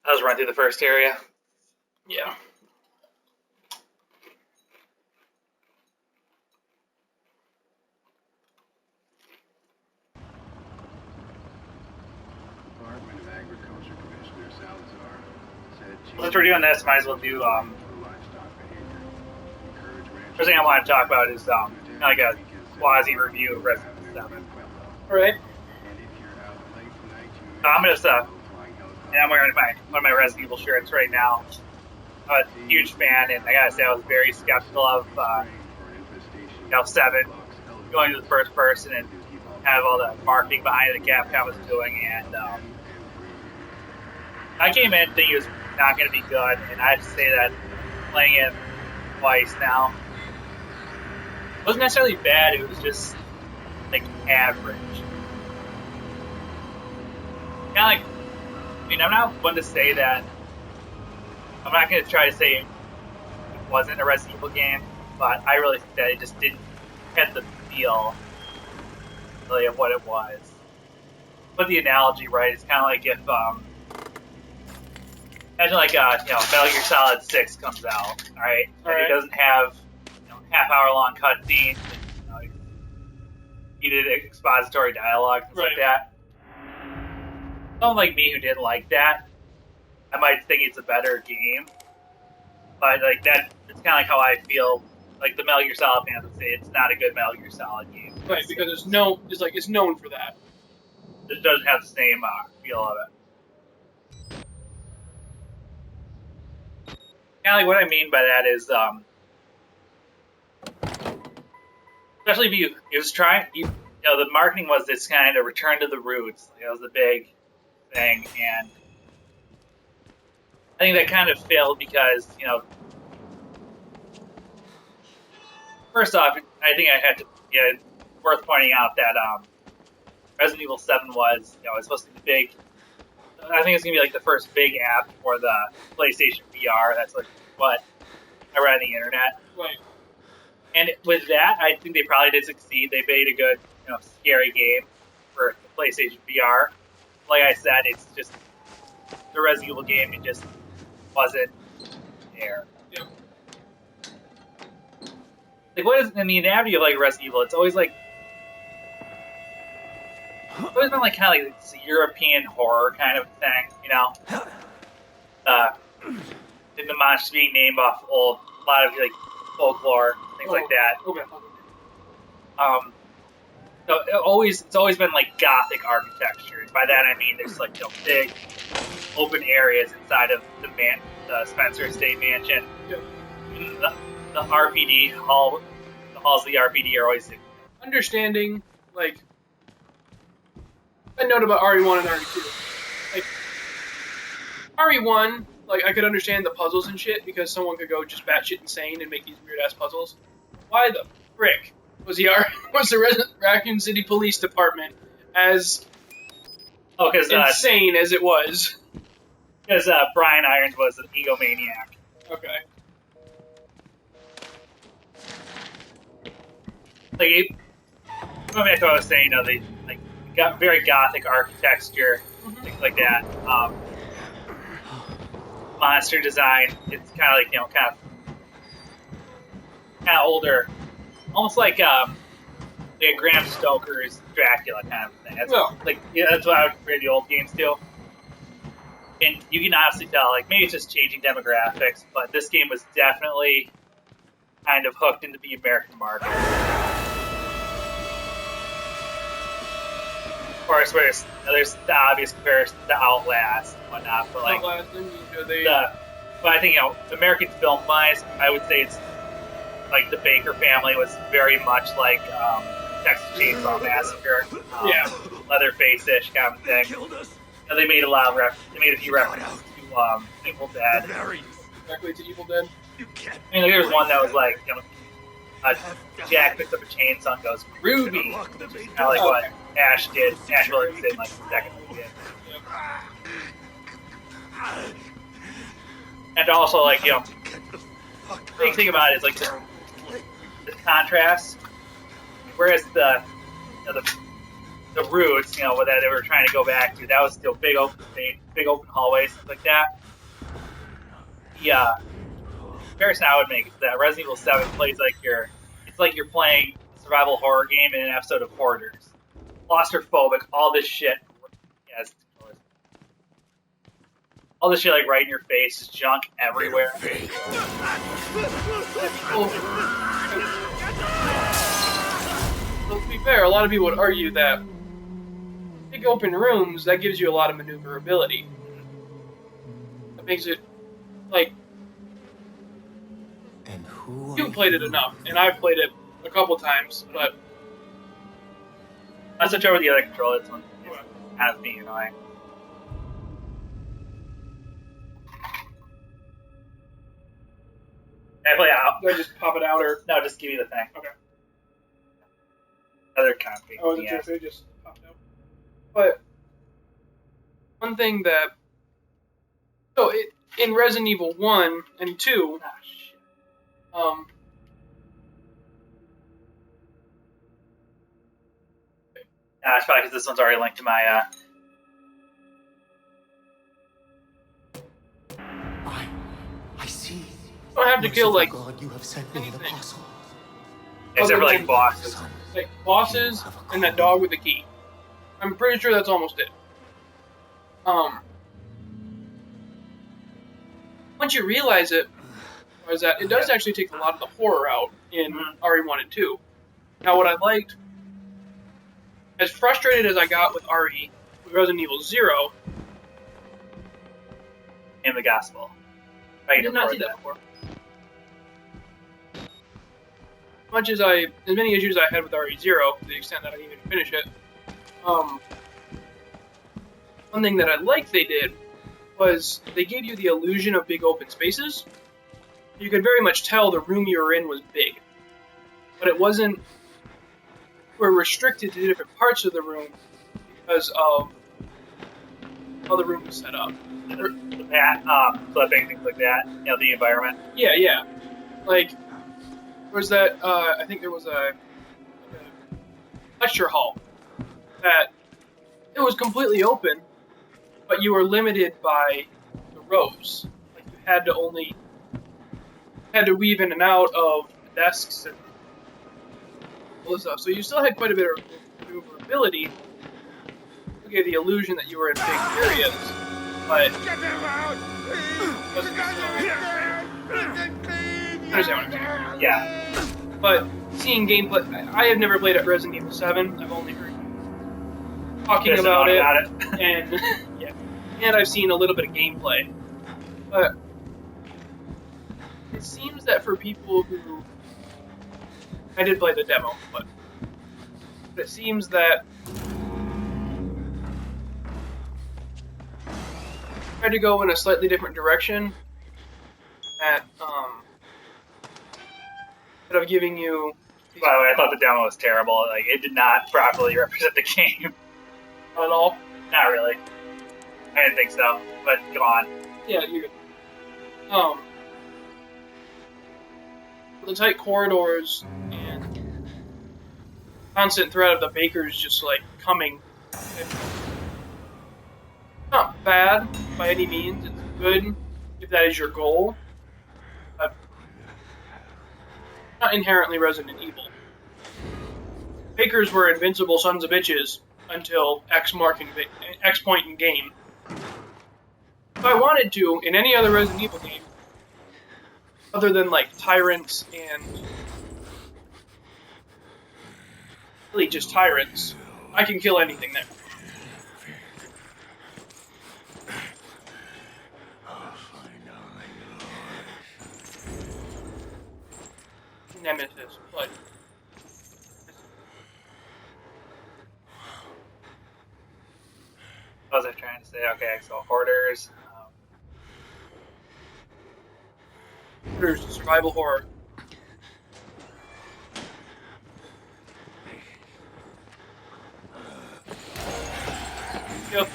I was running through the first area. Yeah. Department of Agriculture Commissioner Salazar said Since we're doing this, might as well do first thing I want to talk about is like a quasi review of Resident Evil 7. Alright. I'm gonna and I'm wearing one of my Resident Evil shirts right now. I'm a huge fan, and I gotta say I was very skeptical of 7 going to the first person and kind of all the marketing behind it that Capcom was doing, and I came in thinking it was not going to be good, and I have to say that playing it twice now, it wasn't necessarily bad, it was just like average. Kind of like, I mean, I'm not one to say that, I'm not going to try to say it wasn't a Resident Evil game, but I really think that it just didn't have the feel really of what it was. Put the analogy right, it's kind of like if, imagine like, Metal Gear Solid 6 comes out, alright? It doesn't have, half-hour-long cutscenes, you did expository dialogue, things like that. Someone like me who didn't like that, I might think it's a better game, but like that, it's kind of like how I feel. Like the Metal Gear Solid fans would say, it's not a good Metal Gear Solid game. Right, because it's known for that. It doesn't have the same feel of it. Kind of like what I mean by that is, especially if you was trying, the marketing was this kind of return to the roots. Like, that was the big thing, and I think that kind of failed because, first off, I think I had to, worth pointing out that Resident Evil 7 was, it's supposed to be the big, I think it's going to be like the first big app for the PlayStation VR. That's like what I read on the internet. Right. And with that, I think they probably did succeed. They made a good, scary game for the PlayStation VR. Like I said, it's just the Resident Evil game, it just wasn't there. Yeah. Like, what is, I mean, the idea of like Resident Evil, it's always like, it's always been like kind of like this European horror kind of thing, and the monsters being named off a lot of like folklore, things like that. Okay. So it's always been like Gothic architecture. And by that I mean there's like big open areas inside of the Spencer Estate Mansion. Yeah. The RPD hall, the halls of the RPD are always understanding. Like, a note about RE1 and RE2. Like, RE1, like I could understand the puzzles and shit because someone could go just batshit insane and make these weird ass puzzles. Why the frick was the Raccoon City Police Department as insane as it was? Because Brian Irons was an egomaniac. Okay. Like, going back to what I was saying, they got very Gothic architecture, things like that. Monster design, it's kind of like, kind of older, almost like Graham Stoker's Dracula kind of thing. That's that's what I would compare the old games to. And you can honestly tell, like, maybe it's just changing demographics, but this game was definitely kind of hooked into the American market. Of course, there's the obvious comparison to Outlast and whatnot, but like, but I think, American film-wise, I would say it's like the Baker family was very much like Texas Chainsaw Massacre, Leatherface-ish kind of thing. They made a few references to Evil Dead. Directly to Evil Dead. I mean, there was one that was like, Jack picks up a chainsaw and goes, Ruby! Kind of like what Ash Williams did in like the second movie. And also, like, the big thing about it is like the contrast. Whereas the roots, that they were trying to go back to, that was still big open space, big open hallways, stuff like that. The comparison I would make is that Resident Evil 7 plays like it's like you're playing a survival horror game in an episode of Hoarders. Claustrophobic, all this shit. Yes, all this shit like right in your face, just junk everywhere. Well, to be fair, a lot of people would argue that big open rooms, that gives you a lot of maneuverability. That makes it, like, you've played it enough, and I've played it a couple times, but... I switch over the other controller, this one has me annoying. Can I play out? Do I just pop it out, or... No, just give you the thing. Okay. Other kind of thing. Oh, is it just popped out? But one thing that in Resident Evil 1 and 2, it's probably because this one's already linked to my I see. you don't have to kill like God, you have sent me an apostle. except for like bosses. Like bosses and that dog with the key. I'm pretty sure that's almost it. Once you realize it, is that it does actually take a lot of the horror out in RE1 and 2. Now, what I liked, as frustrated as I got with RE, with Resident Evil 0, In the gospel. I did not see that before. As many issues I had with RE0, to the extent that I didn't even finish it, one thing that I liked they did was they gave you the illusion of big open spaces. You could very much tell the room you were in was big, but it wasn't. We're restricted to different parts of the room because of how the room was set up. The pat, flipping, things like that. You know, the environment. Yeah. Like, was that? I think there was a lecture hall that it was completely open, but you were limited by the rows. Like you had to weave in and out of the desks and all this stuff. So you still had quite a bit of maneuverability. You gave the illusion that you were in big areas, but understand what I'm saying? Yeah. But seeing gameplay, I have never played at Resident Evil 7. I've only heard talking about it, and yeah, and I've seen a little bit of gameplay. But it seems that for people who, I did play the demo, but it seems that tried to go in a slightly different direction. At instead of giving you. By the way, I thought the demo was terrible. Like, it did not properly represent the game. Not at all? Not really. I didn't think so, but go on. Yeah, you're good. The tight corridors and constant threat of the bakers just, like, coming. It's not bad by any means. It's good if that is your goal. But not inherently Resident Evil. Bakers were invincible sons of bitches until X point in game. If I wanted to, in any other Resident Evil game, other than like tyrants and really just tyrants, I can kill anything there. Nemesis, but What was I trying to say? Okay, so Hoarders. Hoarders, survival horror. Yep.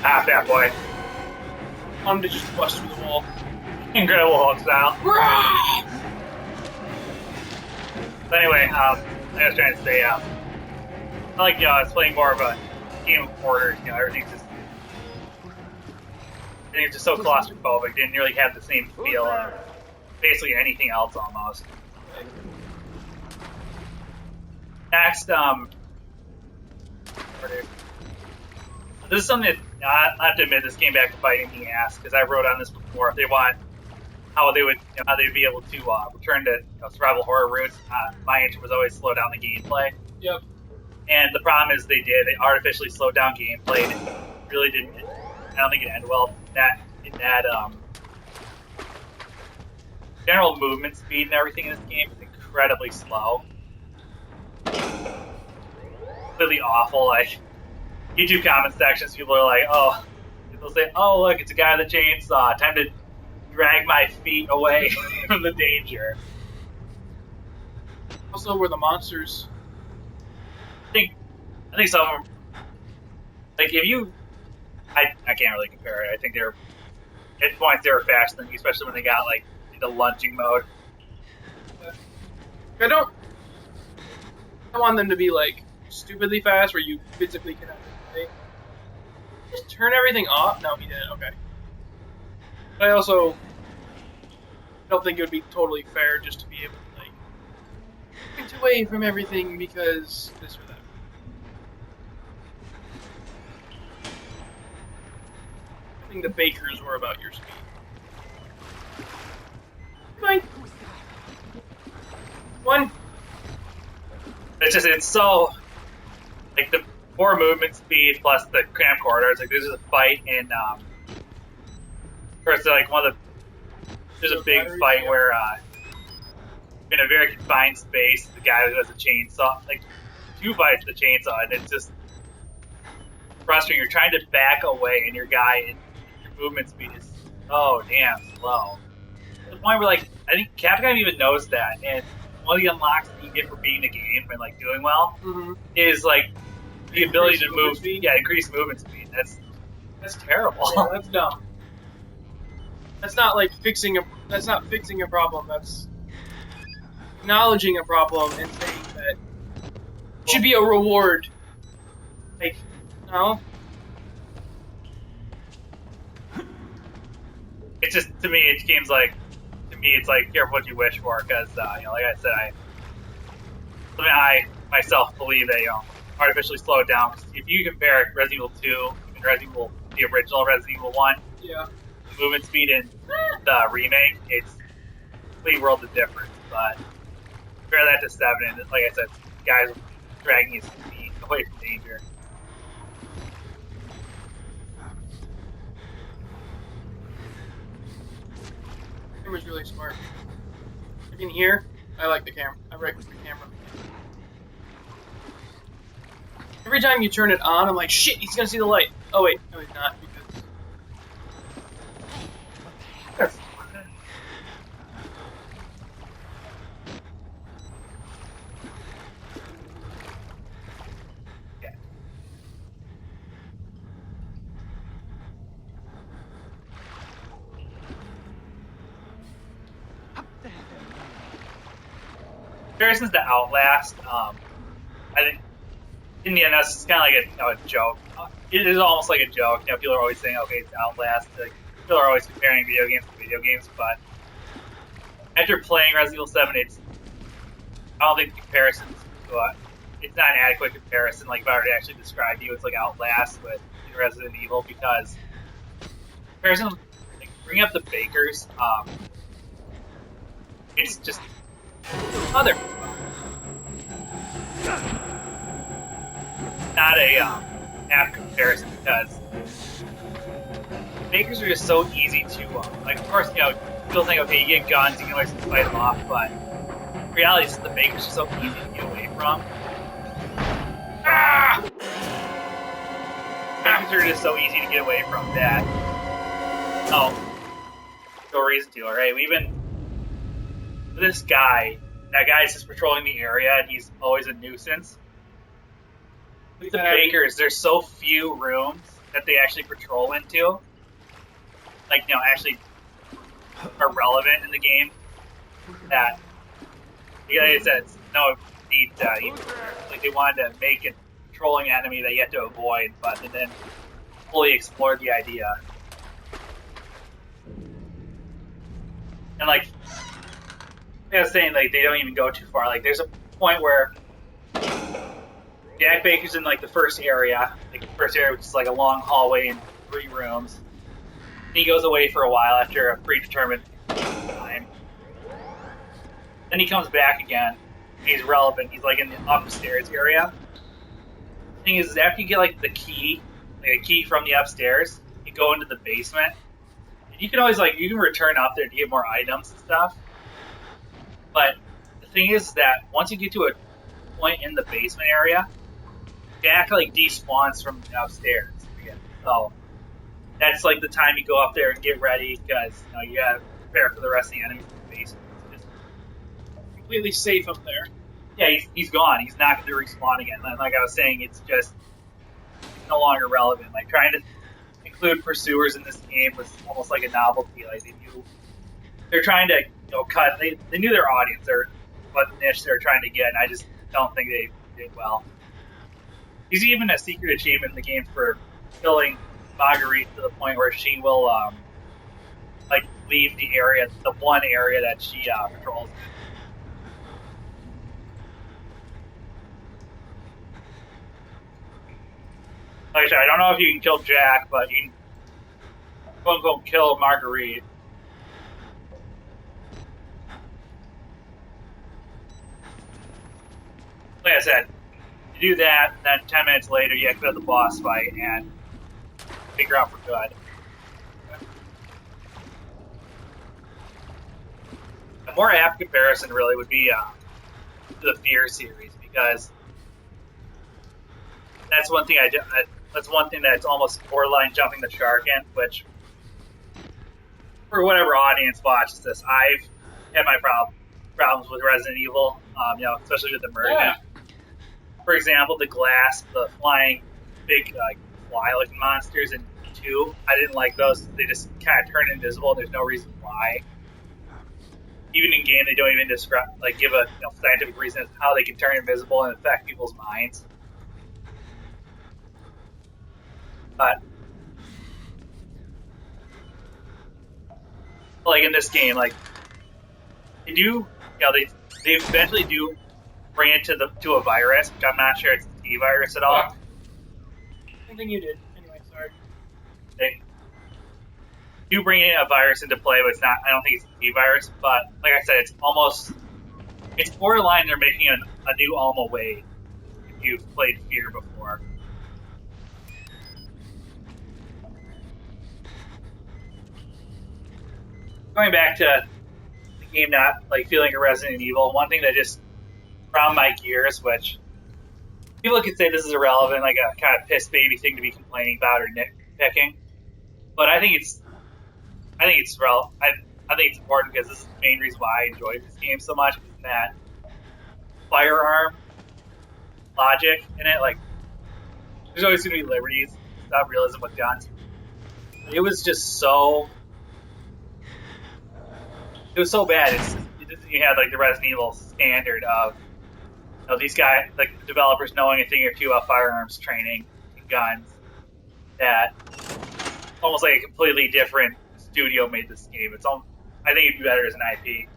Ah, bad boy. I'm to just bust through the wall. Incredible Hulk style. But anyway, I was trying to say, I like, I was playing more of a game of quarters. Everything's just so claustrophobic. Didn't really have the same feel of basically anything else almost. Next, this is something that I have to admit, this came back to bite me in the ass because I wrote on this before. If they want how they would, how they'd be able to return to survival horror roots, my answer was always slow down the gameplay. Yep. And the problem is they artificially slowed down gameplay, and it really didn't. I don't think it ended well. In that general movement speed and everything in this game is incredibly slow. Completely awful. Like YouTube comment sections, people are like, "Oh," they'll say, "Oh, look, it's a guy with a chainsaw. Time to drag my feet away from the danger." Also, were the monsters? I think some of them, like if you, I can't really compare it. I think they're at points they were faster than you, especially when they got like into lunging mode. I don't want them to be like stupidly fast where you physically cannot play. Just turn everything off. No, he didn't. Okay. But I also don't think it would be totally fair just to be able to like get away from everything because this or that. I think the bakers were about your speed. Fine. One. It's so like the poor movement speed plus the cramped corridors. Like there's a fight in first like there's a big fight where in a very confined space, the guy who has a chainsaw, like 2 fights with a chainsaw, and it's just frustrating. You're trying to back away, and your movement speed is so damn slow. To the point where, like, I think Capcom even knows that, and one of the unlocks that you get for beating the game and like doing well is like the ability to move. Increase movement speed. That's terrible. Yeah, that's dumb. That's not like fixing a. That's not fixing a problem. That's acknowledging a problem and saying that it should be a reward. Like, no. It's just to me, it's like careful what you wish for, because like I said, I myself believe that artificially slow it down. If you compare Resident Evil 2 and the original Resident Evil 1, yeah, the movement speed in the remake, it's a complete world of difference. But compare that to 7, and like I said, guys dragging his feet away from danger. The camera's really smart. You can hear. I like the camera. I like the camera. Every time you turn it on, I'm like, shit, he's gonna see the light. Oh wait, no, he's not because. Comparisons to Outlast, I think in the end that's kind of like a joke. It is almost like a joke. People are always saying, "Okay, it's Outlast." Like, people are always comparing video games to video games, but after playing Resident Evil 7, I don't think the comparisons. It's not an adequate comparison. Like if I were to actually describe you, it's like Outlast with Resident Evil, because comparison, like bring up the bakers. It's just. Other not a apt comparison, because bakers are just so easy to like. Of course, people think, okay, you get guns, you can always fight them off, but in reality, the bakers are so easy to get away from. Bakers are just so easy to get away from that. Oh, no reason to. All right, we've been. This guy, that guy's just patrolling the area, and he's always a nuisance. With the bakers, there's so few rooms that they actually patrol into, like, actually are relevant in the game, that Like I said, it's no need to even, like they wanted to make a controlling enemy that you have to avoid, but they didn't fully explore the idea. And like I was saying, like they don't even go too far. Like there's a point where Jack Baker's in like the first area, which is like a long hallway and 3 rooms. And he goes away for a while after a predetermined time. Then he comes back again. And he's relevant. He's like in the upstairs area. The thing is, after you get like the key, like a key from the upstairs, you go into the basement. And you can always like you can return up there to get more items and stuff. But the thing is that once you get to a point in the basement area, Jack like despawns from upstairs again. So that's like the time you go up there and get ready because you gotta prepare for the rest of the enemies in the basement. It's just Completely safe up there. yeah, he's gone. He's not going to respawn again. Like I was saying, it's no longer relevant. Like trying to include pursuers in this game was almost like a novelty. Like they're trying to cut. They knew their audience or what niche they were trying to get. And I just don't think they did well. There's even a secret achievement in the game for killing Marguerite to the point where she will like leave the area, the one area that she patrols. Like I said, I don't know if you can kill Jack, but you can quote unquote kill Marguerite. Like I said, you do that, then 10 minutes later you exit the boss fight and figure out for good. A more apt comparison really would be the Fear series, because that's one thing that's one thing that's almost borderline jumping the shark in, which for whatever audience watches this, I've had my problems with Resident Evil, especially with immersion. Yeah. For example, the flying big fly-looking monsters in 2, I didn't like those. They just kind of turn invisible. There's no reason why. Even in game, they don't even describe, give a scientific reason as how they can turn invisible and affect people's minds. But like in this game, they do, they eventually do bring it to a virus, which I'm not sure it's a T virus at all. Yeah. Same thing you did. Anyway, sorry. They do bring a virus into play, but it's not. I don't think it's a T virus. But like I said, it's borderline. They're making a new Alma Wade. If you've played Fear before. Going back to the game not feeling a Resident Evil, one thing that just ground my gears, which people could say this is irrelevant, like a kind of piss baby thing to be complaining about or nitpicking, but I think it's relevant. I think it's important because this is the main reason why I enjoyed this game so much. Is that firearm logic in it, there's always going to be liberties, not realism with guns. It was just so. It was so bad. You had the Resident Evil standard of these guys, the developers knowing a thing or two about firearms training and guns. That almost like a completely different studio made this game. I think it'd be better as an IP.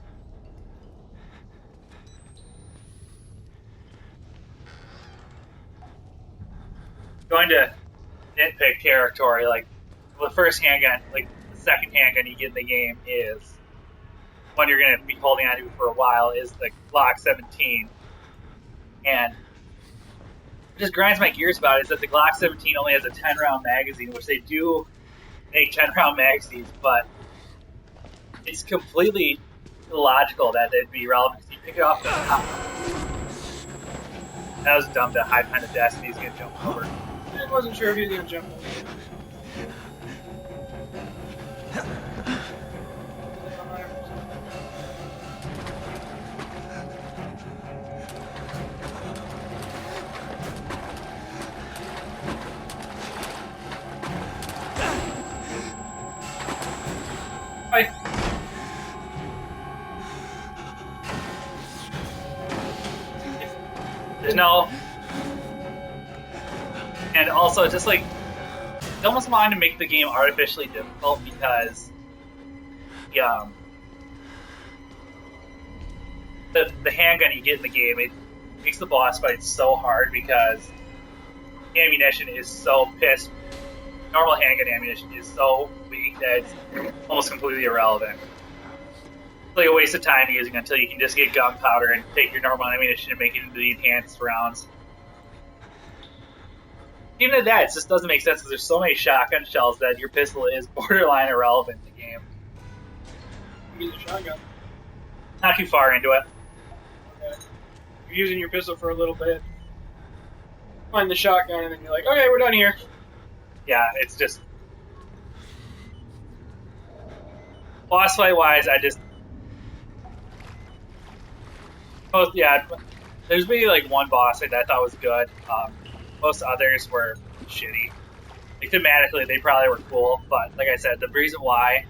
Going to nitpick territory, the first handgun, the second handgun you get in the game is one you're going to be holding on to for a while is the Glock 17. And what just grinds my gears about it is that the Glock 17 only has a 10-round magazine, which they do make 10-round magazines, but it's completely illogical that they'd be relevant because you pick it off the top. That was dumb to hide behind the desk and he's going to jump over. I wasn't sure if he was going to jump over. There's no... And also, just like, I almost wanted to make the game artificially difficult because the handgun you get in the game, it makes the boss fight so hard because the ammunition is so pissed. Normal handgun ammunition is so weak that it's almost completely irrelevant. It's like a waste of time using until you can just get gunpowder and take your normal ammunition and make it into the enhanced rounds. Even at that, it just doesn't make sense because there's so many shotgun shells that your pistol is borderline irrelevant in the game. Use a shotgun. Not too far into it. Okay. You're using your pistol for a little bit. Find the shotgun, and then you're like, okay, we're done here. Yeah, it's just... Boss fight-wise, I just... There's maybe like one boss fight that I thought was good. Most others were shitty. Like, thematically, they probably were cool, but like I said, the reason why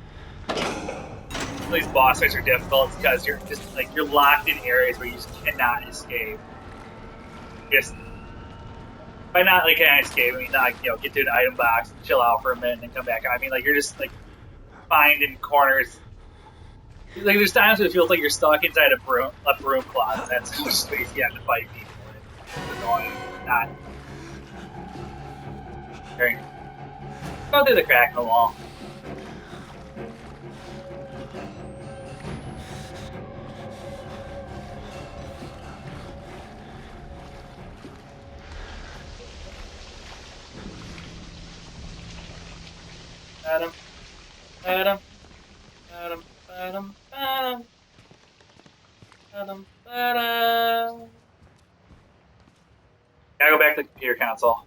these boss fights are difficult is because you're just like you're locked in areas where you just cannot escape. Just by not like can't escape, I mean not get to an item box, chill out for a minute, and then come back. I mean like you're just like find in corners. Like there's times where it feels like you're stuck inside a broom closet. That's how much space you have to fight people. It's annoying. Not. Go through the crack in the wall. Adam. Adam. Adam. Adam. Adam. Adam. Adam. Gotta go back to the computer console.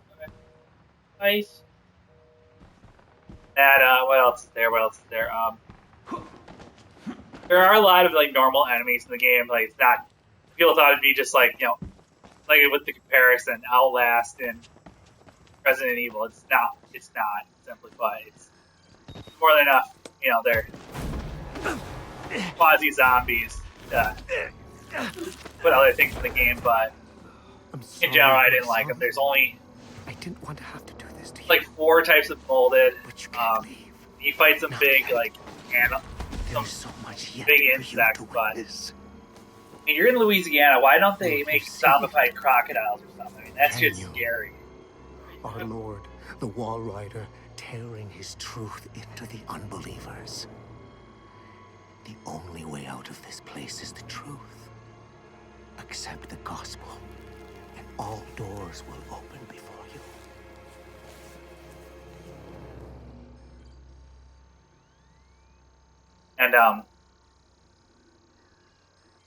Nice. And what else is there? What else is there? There are a lot of like normal enemies in the game. Like it's not. People thought it'd be just like like with the comparison, Outlast and Resident Evil. It's not. It's not simply put. It's more than enough. They're quasi zombies. Put other things in the game, but in general, I didn't like them. There's only. I didn't want to have to do this to you. Like 4 types of molded. But you can't leave. You fight some big like There's so much yet big insects, but you're in Louisiana. Why don't they make zombified crocodiles or something? I mean, that's just scary. Our Lord, the Wall Rider, tearing his truth into the unbelievers. The only way out of this place is the truth. Accept the gospel, and all doors will open before you. And people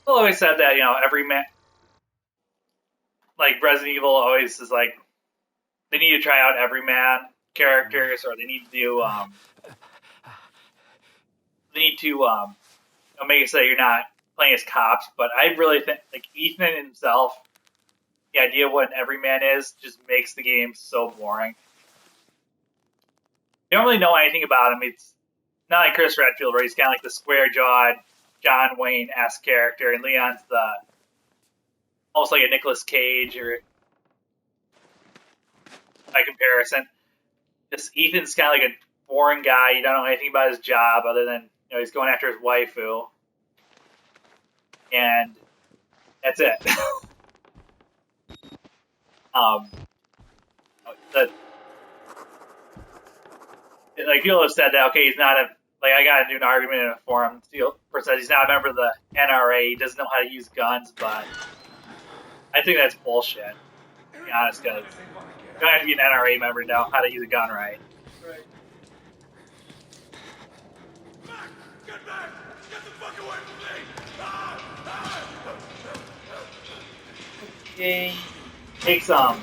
always said that every man, like Resident Evil, always is like they need to try out every man characters, or they need to do make it so you're not playing as cops. But I really think like Ethan himself, the idea of what an everyman is just makes the game so boring. You don't really know anything about him. It's not like Chris Redfield, where he's kind of like the square-jawed John Wayne-esque character, and Leon's almost like a Nicolas Cage, or by comparison. Just Ethan's kind of like a boring guy. You don't know anything about his job other than he's going after his waifu, and that's it. Like people have said that he's not I got into an argument in a forum. Says he's not a member of the NRA. He doesn't know how to use guns, but I think that's bullshit. To be honest, because you don't have to be an NRA member to know how to use a gun right. Right. Get back! Get the fuck away from me! Okay. Takes most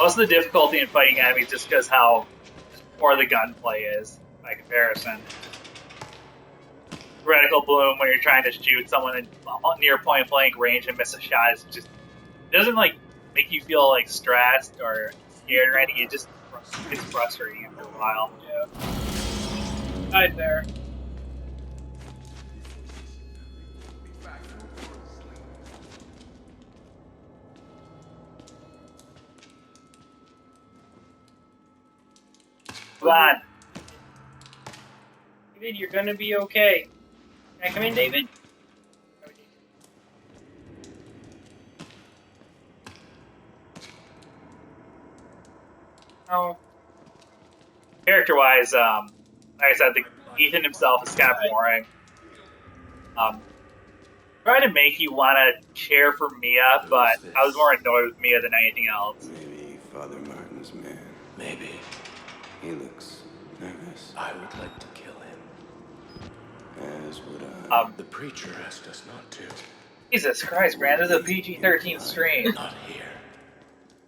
of the difficulty in fighting enemies just because how poor the gunplay is by comparison. Reticle bloom when you're trying to shoot someone in near point blank range and miss a shot is just it doesn't make you feel stressed or scared or anything. It just gets frustrating after a while. Yeah. Right there. Come on. David, you're gonna be okay. Can I come in, David? Oh. Character-wise, like I said, Ethan himself is kind of boring. Trying to make you want to cheer for Mia, but I was more annoyed with Mia than anything else. Maybe Father Martin's man. Maybe. He looks nervous. I would like to kill him. As would I. The preacher asked us not to. Jesus Christ, Brand, this is a PG-13 stream. Not here.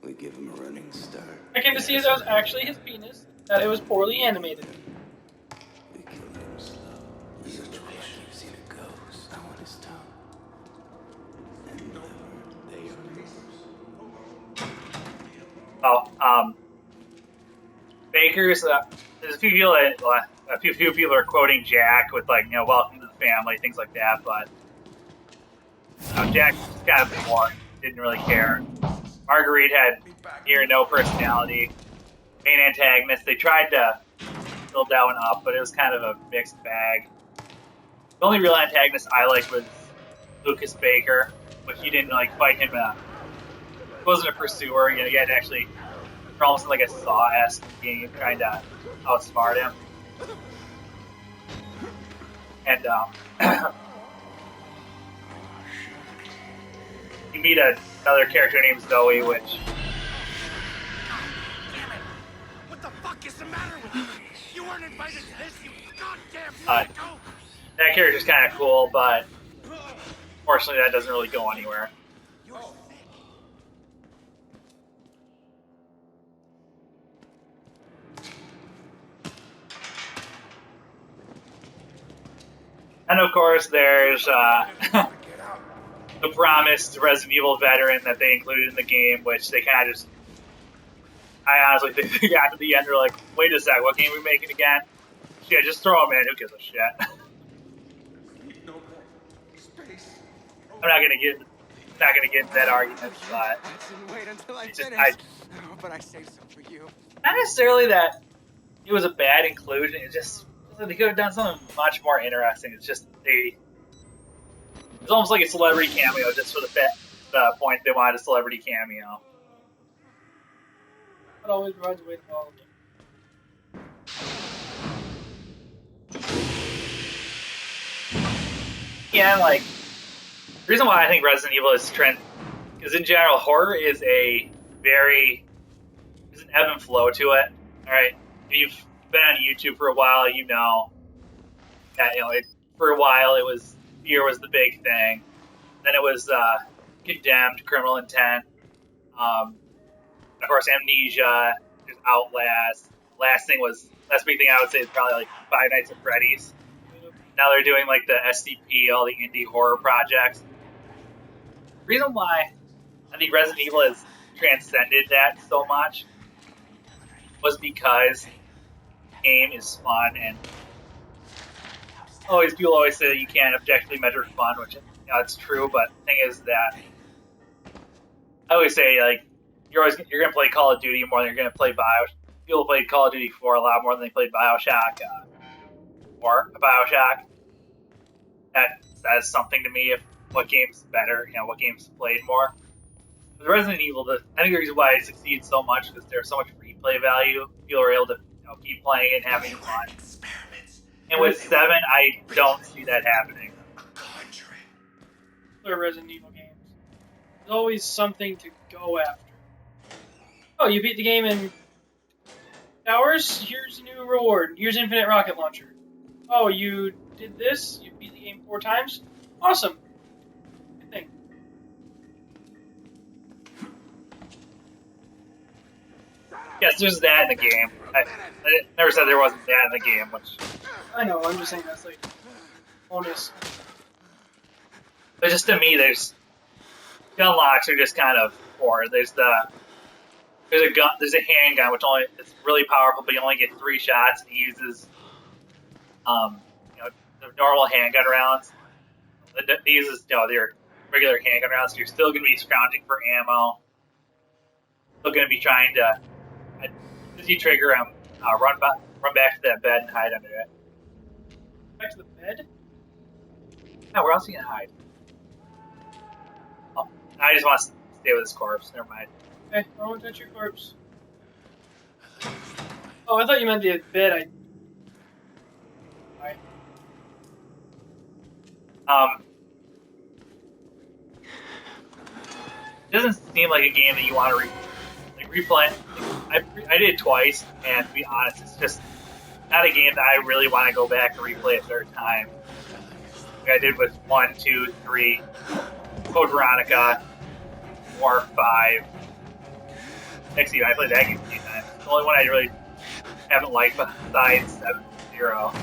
We give him a running start. I came to see if that was actually his penis, that it was poorly animated. We kill him slow. Such a like you've seen a ghost. I want his tongue. And liver. They are yours. Baker's, there's a few people are quoting Jack with, like, you know, welcome to the family, things like that, but Jack was kind of boring, didn't really care. Marguerite had near no personality. Main antagonist, they tried to build that one up, but it was kind of a mixed bag. The only real antagonist I liked was Lucas Baker, but you didn't like fight him. He wasn't a pursuer, you know, you had to actually almost like a Saw-esque game trying to outsmart him. And you meet another character named Zoe, which... What the fuck is the matter with you? You weren't invited to this, you goddamn psycho! That character's kind of cool, but unfortunately that doesn't really go anywhere. And of course, there's the promised Resident Evil veteran that they included in the game, which they kind of just... I honestly think they got to the end, they're like, wait a sec, what game are we making again? Shit, just throw him in, who gives a shit? I'm not gonna get into that argument, but Wait until I it's just, finish. But I saved some for you. not necessarily that it was a bad inclusion, it's just they could have done something much more interesting. It's just it's almost like a celebrity cameo just for the point they wanted a celebrity cameo. That always provides a way to follow them. Yeah, and like, the reason why I think Resident Evil is trend, because in general, horror is there's an ebb and flow to it. Alright, if you've been on YouTube for a while, you know that, you know, for a while it was, fear was the big thing. Then it was Condemned, Criminal Intent, of course Amnesia, there's Outlast. Last big thing I would say is probably like Five Nights at Freddy's. Now they're doing like the SCP, all the indie horror projects. The reason why I think Resident Evil has transcended that so much was because the game is fun, and people always say that you can't objectively measure fun, which, you know, it's true, but the thing is that I always say, like, you're gonna play Call of Duty more than you're gonna play Bioshock. People played Call of Duty 4 a lot more than they played Bioshock. That says something to me. If what game's better, you know, what game's played more. With Resident Evil, I think the reason why it succeeds so much is there's so much replay value. People are able to, you know, keep playing and having fun. And with 7, I don't see that happening. Other Resident Evil games. There's always something to go after. Oh, you beat the game in hours? Here's a new reward. Here's infinite rocket launcher. Oh, you did this? You beat the game 4 times? Awesome. Good thing. Yes, there's that in the game. I never said there wasn't that in the game, which... I know, I'm just saying that's like bonus. But just to me, there's gun locks are just kind of poor. There's a handgun which it's really powerful, but you only get 3 shots. And it uses the normal handgun rounds. It uses their regular handgun rounds. So you're still going to be scrounging for ammo. Still going to be trying to, as you trigger them, Run back to that bed and hide under it. Back to the bed? No, where else are you gonna hide? Oh, I just want to stay with this corpse. Never mind. Okay, I won't touch your corpse. Oh, I thought you meant the bed. Right. It doesn't seem like a game that you want to replay. I did it twice, and to be honest, it's just not a game that I really want to go back and replay a third time. Like I did with 1, 2, 3, Code Veronica, 4, 5. Actually, I played that game a few times. The only one I really haven't liked besides 7-0.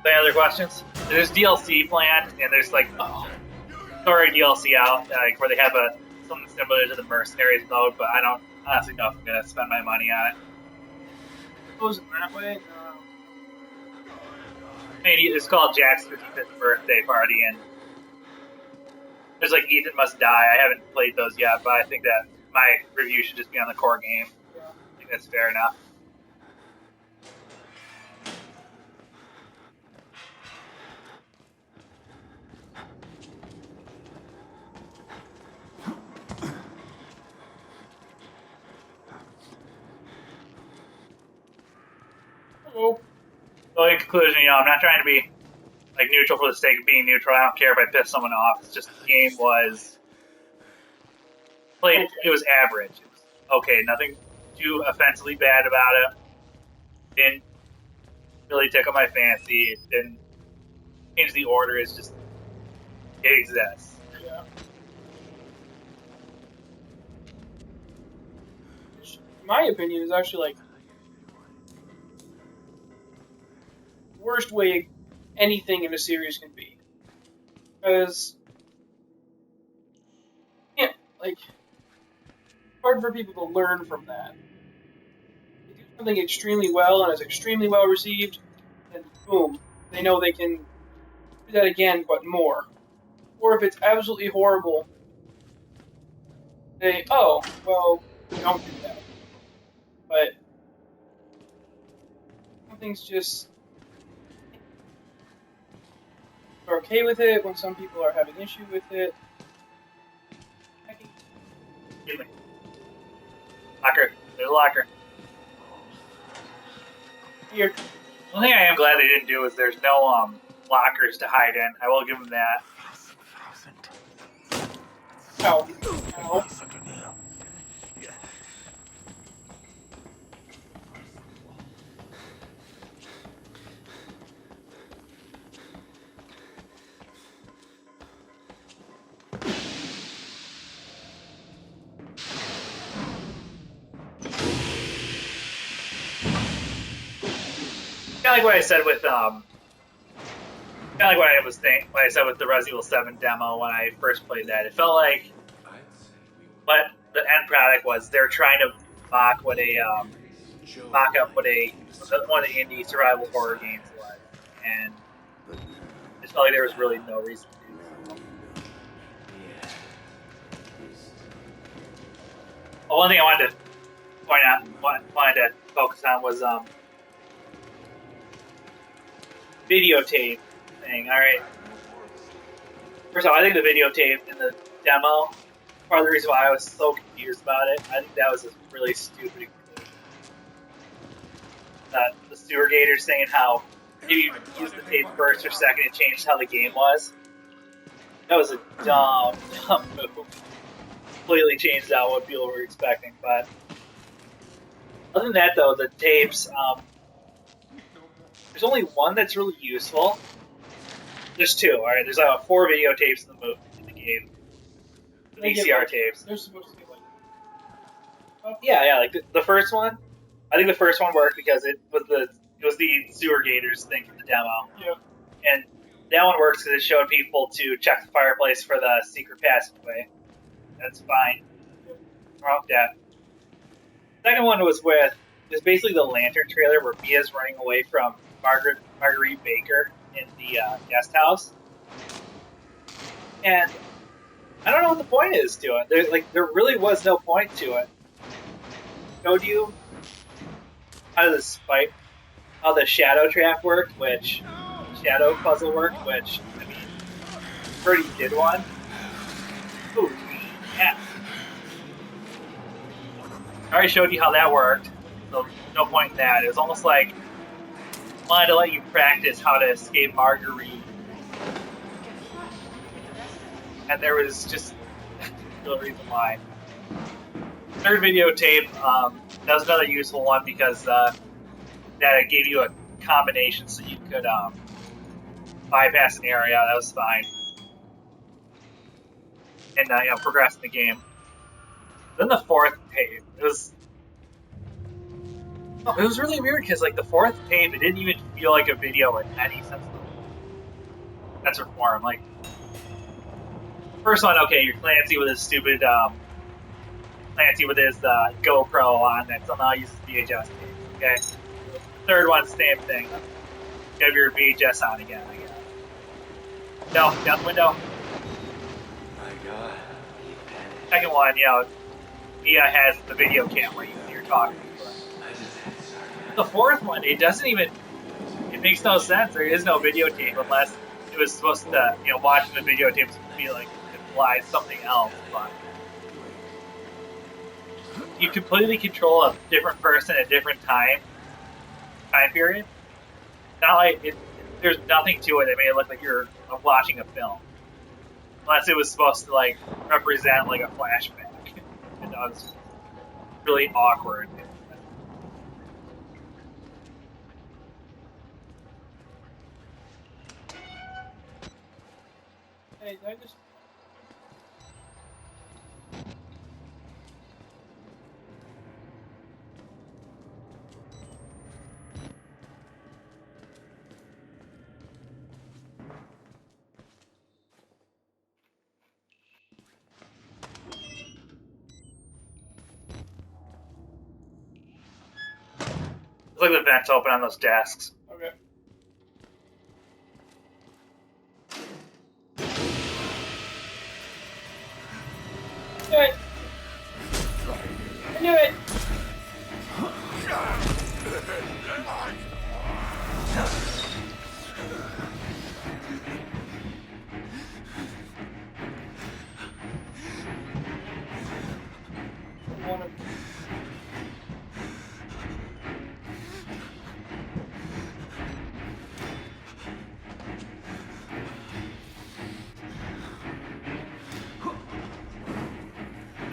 Any other questions? There's DLC planned, and there's like story DLC out, like where they have something similar to the Mercenaries mode, but I don't honestly know if I'm gonna spend my money on it. Goes in that way. It's called Jack's 55th birthday party, and there's like Ethan Must Die. I haven't played those yet, but I think that my review should just be on the core game. Yeah. I think that's fair enough. Oh. So in conclusion, I'm not trying to be like neutral for the sake of being neutral. I don't care if I piss someone off. It's just the game was played. It was average. It was okay. Nothing too offensively bad about it. Didn't really tickle my fancy. It didn't change the order. It's just it exists. Yeah. Which, in my opinion, is actually like worst way anything in a series can be, because like hard for people to learn from that. They do something extremely well and is extremely well received, and boom, they know they can do that again, but more. Or if it's absolutely horrible, they don't do that. But something's just are okay with it when some people are having issue with it. Excuse me. Locker. There's a locker. Here. One thing I am glad they didn't do is there's no lockers to hide in. I will give them that. Ow. Ow. Kind of like what I said with kind of like what I said with the Resident Evil 7 demo when I first played that. It felt like what the end product was. They're trying to mock up what one of the indie survival horror games was, and it felt like there was really no reason to do so. Well, one thing I wanted to point out, wanted to focus on was videotape thing. All right. First of all, I think the videotape in the demo, part of the reason why I was so confused about it, I think that was a really stupid conclusion. The sewer gator saying how if you use the tape first or second, it changed how the game was. That was a dumb move. Completely changed out what people were expecting. But other than that, though, the tapes. There's only one that's really useful. There's two, alright? There's 4 videotapes in the game. The VCR tapes. They're supposed to get like... Yeah, like the first one. I think the first one worked because it was the sewer gators thing from the demo. Yeah. And that one works because it showed people to check the fireplace for the secret passageway. That's fine. What's wrong with that? Second one was basically the Lantern trailer where Mia's running away from Marguerite Baker in the guest house. And I don't know what the point is to it. There really was no point to it. Showed you how the shadow trap worked, which shadow puzzle worked, which I mean, already did one. Ooh, yeah. I already showed you how that worked, so no point in that. It was almost like I wanted to let you practice how to escape Marguerite, and there was just no reason why. Third videotape, that was another useful one because that it gave you a combination so you could bypass an area. That was fine, and progress in the game. Then the fourth tape, it was really weird because like the fourth tape, it didn't even feel like a video in any sense of that's reform. Like first one, okay, you're Clancy with his stupid GoPro on that somehow uses VHS tapes. Okay, the third one, same thing. You have your VHS on again, I guess. No, down the window. My God. Second one, Mia has the video camera you're talking to. The fourth one, it doesn't even. It makes no sense. There is no videotape unless it was supposed to, watching the videotapes would be like implies something else. But you completely control a different person at a different time period. Not like it. There's nothing to it that made it look like you're watching a film, unless it was supposed to like represent like a flashback. It was really awkward. Hey, I just. Look like the vents open on those desks. Okay. Do it. I knew it.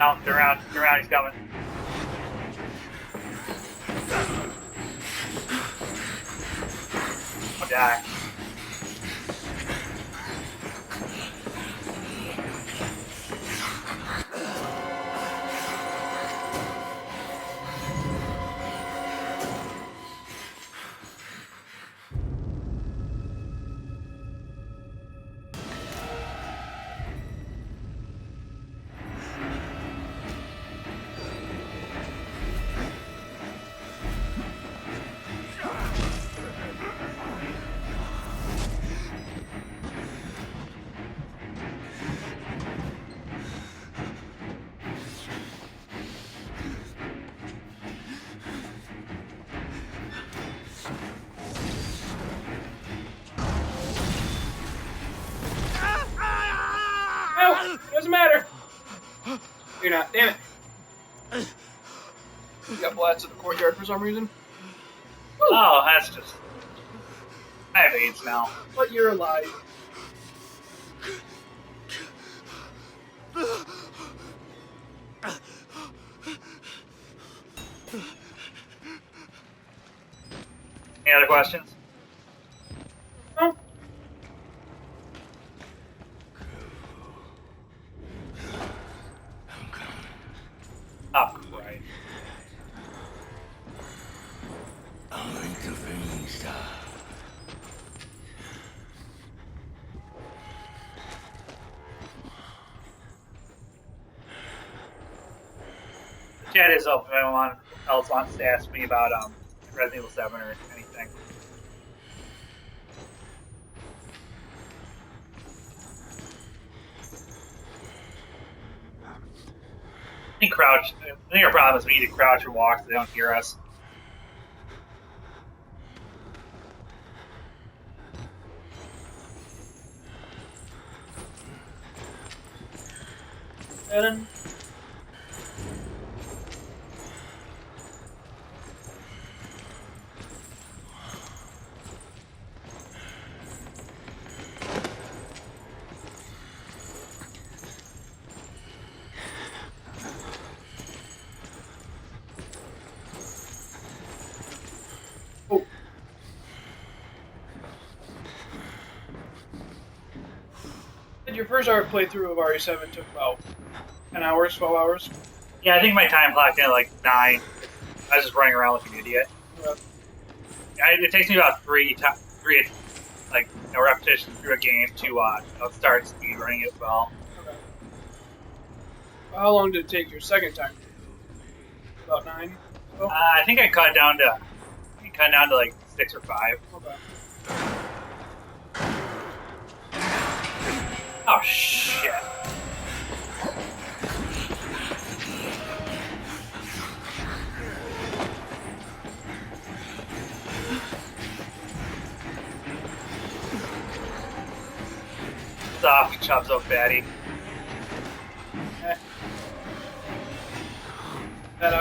Out, they're around, he's coming. I'll die. Doesn't matter. You're not. Damn it. You got blasted in the courtyard for some reason. Woo. Oh, that's just. I have AIDS now. But you're alive. Any other questions? No. Oh, right. I'm intervening, sir. The chat is open if anyone else wants to ask me about Resident Evil 7 or anything. think crouch. I think our problem is we need to crouch or walk so they don't hear us. And oh. Your first art playthrough of RE7 took about 10 hours, 12 hours. Yeah, I think my time clocked in at like 9. I was just running around like an idiot. It takes me about three like repetitions through a game to start speed running it well. Okay. How long did it take your second time? About 9? So? I think I cut down to like 6 or 5. Okay. Oh shit! Soft chops up fatty. And I thought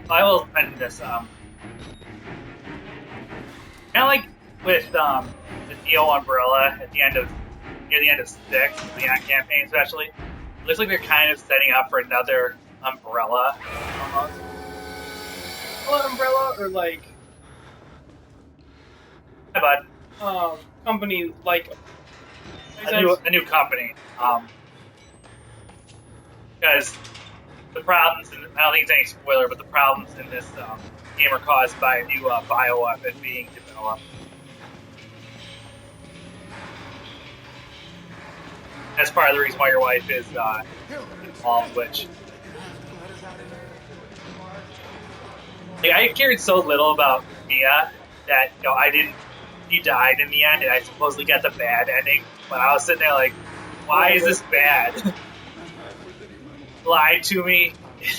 I will mention this. Kind of like with the Neo Umbrella at the end of near the end of 6, the Act campaign especially. It looks like they're kind of setting up for another Umbrella. Umbrella or like Hi, bud. company like A new company. Because the problems, and I don't think it's any spoiler, but the problems in this game are caused by a new bioweapon being developed. That's part of the reason why your wife is involved, which... Like, I cared so little about Mia that, she died in the end, and I supposedly got the bad ending, but I was sitting there like, why is this bad? Lied to me.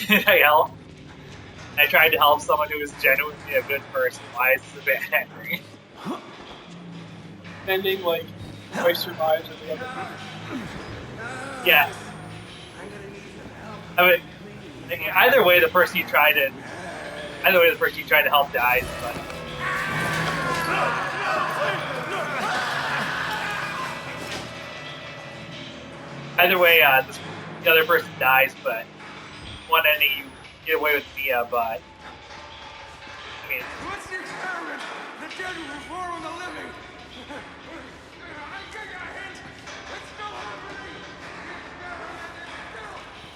I helped. I tried to help someone who was genuinely a good person. Why is this a bad ending? Ending like wife survives or the other. Yeah. I mean, either way, the person you tried to help dies. But either way, the other person dies, but one ending you get away with Mia, but I mean, What's the experiment? The dead will reform the living. I take a hint. It's still happening.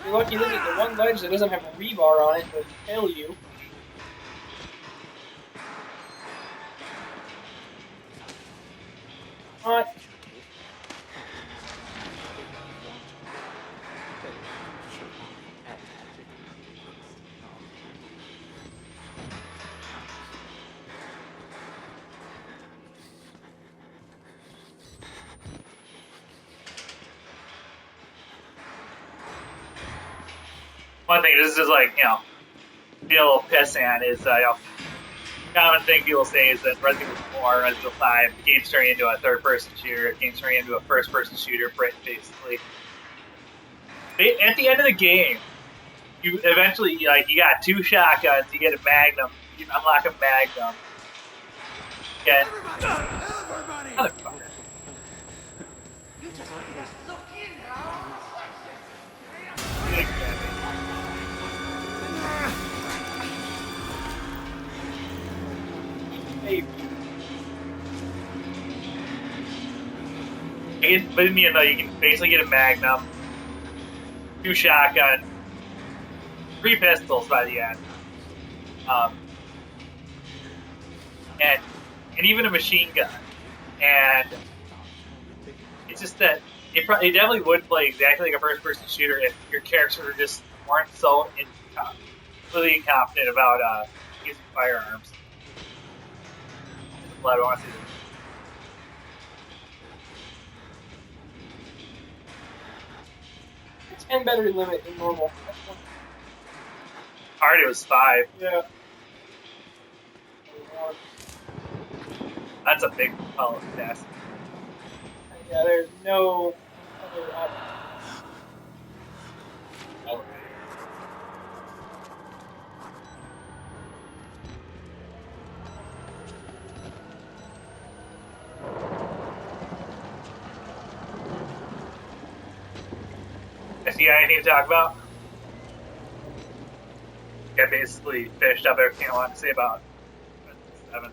You're lucky that the one ledge that doesn't have a rebar on it will kill you. What? one thing, this is like, be a little pissant is, common thing people say is that Resident Evil 4, Resident Evil 5, the game's turning into a third-person shooter, the game's turning into a first-person shooter, basically. At the end of the game, you eventually, you got 2 shotguns, you get a Magnum, you unlock a Magnum. Get... Motherfucker. But in the end, though, you can basically get a Magnum, 2 shotguns, 3 pistols by the end, and even a machine gun. And it's just that it definitely would play exactly like a first-person shooter if your character just weren't so completely incompetent about using firearms. blood. I want to see this. It's 10 battery limit in normal. That's one. Already it was 5. Yeah. That's a big pellet test. Yeah, there's no other option. You got anything to talk about? Yeah, basically finished up everything I wanted to say about 7.